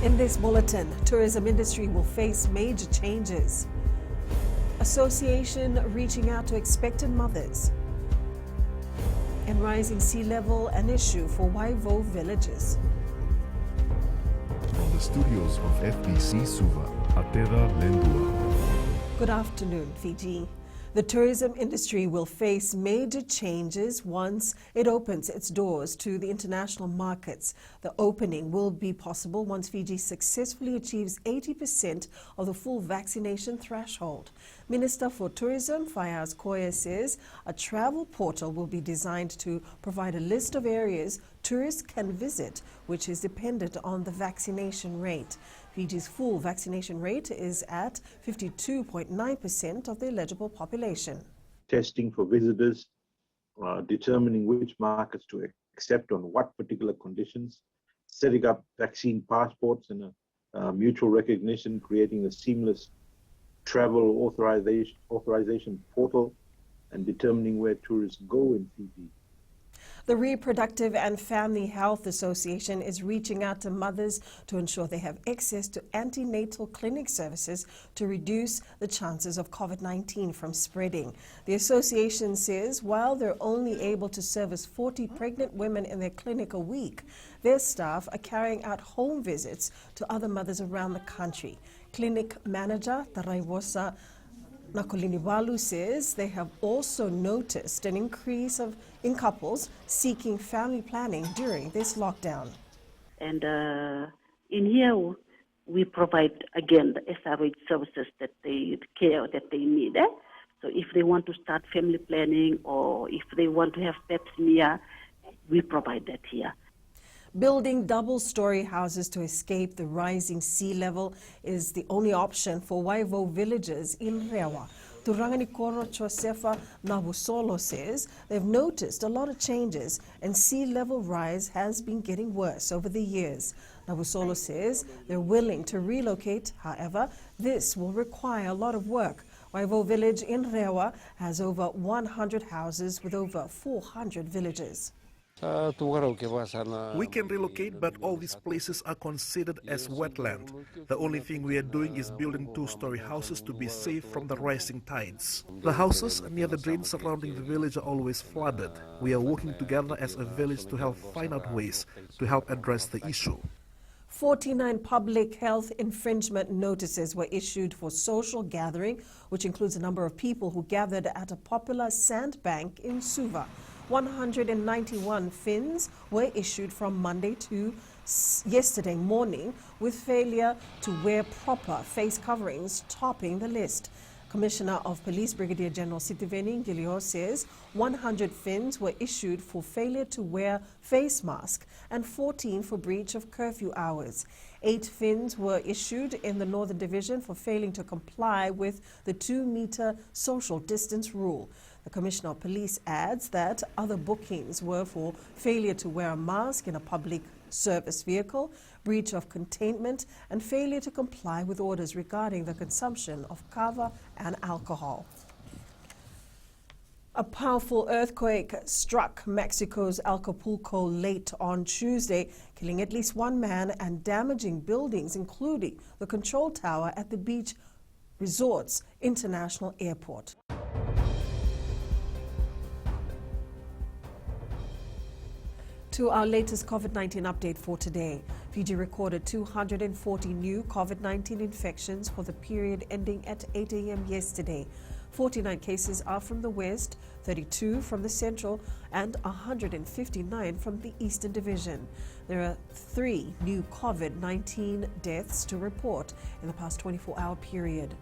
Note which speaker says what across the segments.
Speaker 1: In this bulletin, tourism industry will face major changes. Association reaching out to expectant mothers. And rising sea level an issue for Waivo villages.
Speaker 2: From the studios of FBC Suva, Atera Lendua.
Speaker 1: Good afternoon, Fiji. The tourism industry will face major changes once it opens its doors to the international markets. The opening will be possible once Fiji successfully achieves 80% of the full vaccination threshold. Minister for Tourism, Fayaz Koya, says a travel portal will be designed to provide a list of areas tourists can visit, which is dependent on the vaccination rate. Fiji's full vaccination rate is at 52.9% of the eligible population.
Speaker 3: Testing for visitors, determining which markets to accept on what particular conditions, setting up vaccine passports and a mutual recognition, creating a seamless travel authorization portal, and determining where tourists go in Fiji.
Speaker 1: The Reproductive and Family Health Association is reaching out to mothers to ensure they have access to antenatal clinic services to reduce the chances of COVID-19 from spreading. The association says while they're only able to service 40 pregnant women in their clinic a week, their staff are carrying out home visits to other mothers around the country. Clinic manager Taraivosa Nakolinivalu says they have also noticed an increase in couples seeking family planning during this lockdown.
Speaker 4: And in here, we provide, again, the SRH services that they care that they need. So if they want to start family planning or if they want to have pets near, we provide that here.
Speaker 1: Building double-story houses to escape the rising sea level is the only option for Waivo villages in Rewa. Turanganikoro Josefa Nabusolo says they've noticed a lot of changes and sea level rise has been getting worse over the years. Nabusolo says they're willing to relocate, however, this will require a lot of work. Waivo village in Rewa has over 100 houses with over 400 villages.
Speaker 5: We can relocate, but all these places are considered as wetland. The only thing we are doing is building two-story houses to be safe from the rising tides. The houses near the drains surrounding the village are always flooded. We are working together as a village to help find out ways to help address the issue.
Speaker 1: 49 public health infringement notices were issued for social gathering, which includes a number of people who gathered at a popular sandbank in Suva. 191 fines were issued from Monday to yesterday morning, with failure to wear proper face coverings topping the list. Commissioner of Police Brigadier General Sitiveni Ngilio says 100 fines were issued for failure to wear face mask and 14 for breach of curfew hours. 8 fines were issued in the Northern Division for failing to comply with the 2-meter social distance rule. The Commissioner of Police adds that other bookings were for failure to wear a mask in a public service vehicle, breach of containment, and failure to comply with orders regarding the consumption of kava and alcohol. A powerful earthquake struck Mexico's Acapulco late on Tuesday, killing at least 1 man and damaging buildings, including the control tower at the Beach Resorts International Airport. To our latest COVID-19 update for today. Fiji recorded 240 new COVID-19 infections for the period ending at 8 a.m. yesterday. 49 cases are from the West, 32 from the Central, and 159 from the Eastern Division. There are 3 new COVID-19 deaths to report in the past 24-hour period.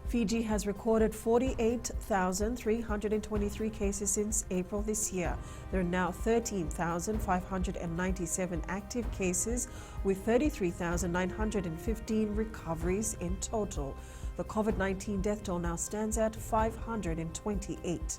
Speaker 1: Fiji has recorded 48,323 cases since April this year. There are now 13,597 active cases with 33,915 recoveries in total. The COVID-19 death toll now stands at 528.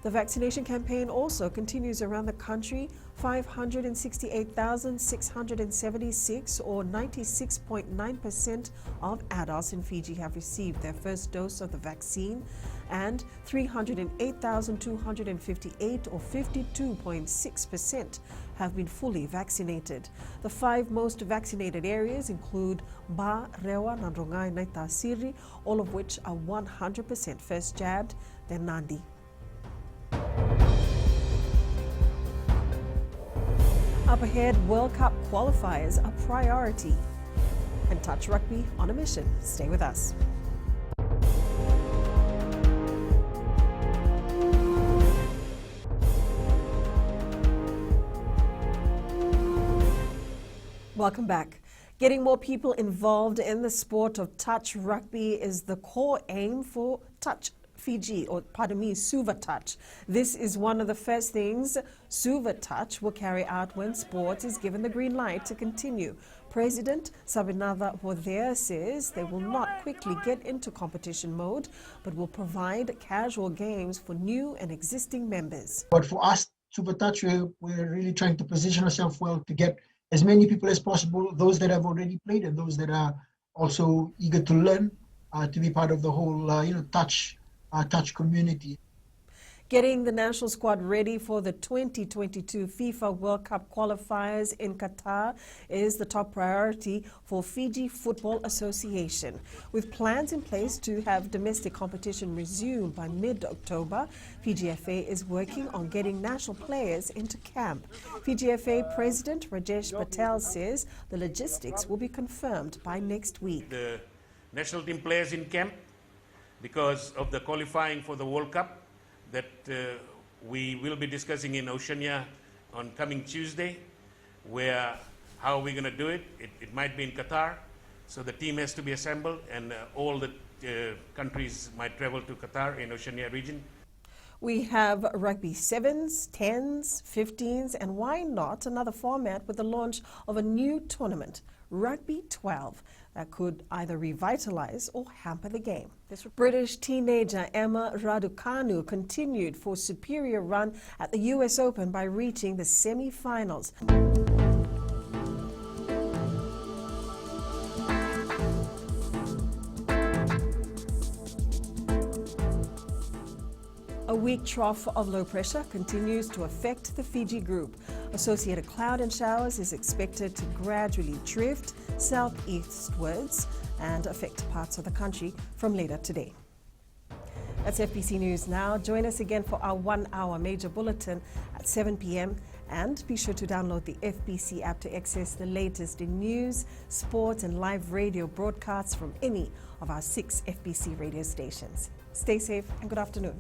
Speaker 1: The vaccination campaign also continues around the country. 568,676 or 96.9% of adults in Fiji have received their first dose of the vaccine, and 308,258 or 52.6% have been fully vaccinated. The 5 most vaccinated areas include Ba, Rewa, Nandrongai, Naitasiri, all of which are 100% first jabbed, then Nandi. Up ahead, World Cup qualifiers a priority. And Touch Rugby on a mission. Stay with us. Welcome back. Getting more people involved in the sport of touch rugby is the core aim for Touch Fiji, or pardon me, Suva Touch. This is one of the first things Suva Touch will carry out when sport is given the green light to continue. President Sabinatha Vodea says they will not quickly get into competition mode, but will provide casual games for new and existing members.
Speaker 6: But for us, Suva Touch, we're really trying to position ourselves well to get as many people as possible, those that have already played and those that are also eager to learn, to be part of the whole, touch community.
Speaker 1: Getting the national squad ready for the 2022 FIFA World Cup qualifiers in Qatar is the top priority for Fiji Football Association. With plans in place to have domestic competition resume by mid-October, FIGIFA is working on getting national players into camp. FIGIFA President Rajesh Patel says the logistics will be confirmed by next week.
Speaker 7: The national team players in camp because of the qualifying for the World Cup that we will be discussing in Oceania on coming Tuesday, where how are we going to do it? It might be in Qatar, so the team has to be assembled, and all the countries might travel to Qatar in Oceania region.
Speaker 1: We have rugby 7s, 10s, 15s, and why not another format with the launch of a new tournament, Rugby 12, that could either revitalize or hamper the game. This British teenager Emma Raducanu continued for superior run at the US Open by reaching the semi-finals. A weak trough of low pressure continues to affect the Fiji group. Associated cloud and showers is expected to gradually drift southeastwards and affect parts of the country from later today. That's FBC News Now. Join us again for our 1-hour major bulletin at 7 p.m. And be sure to download the FBC app to access the latest in news, sports, and live radio broadcasts from any of our 6 FBC radio stations. Stay safe and good afternoon.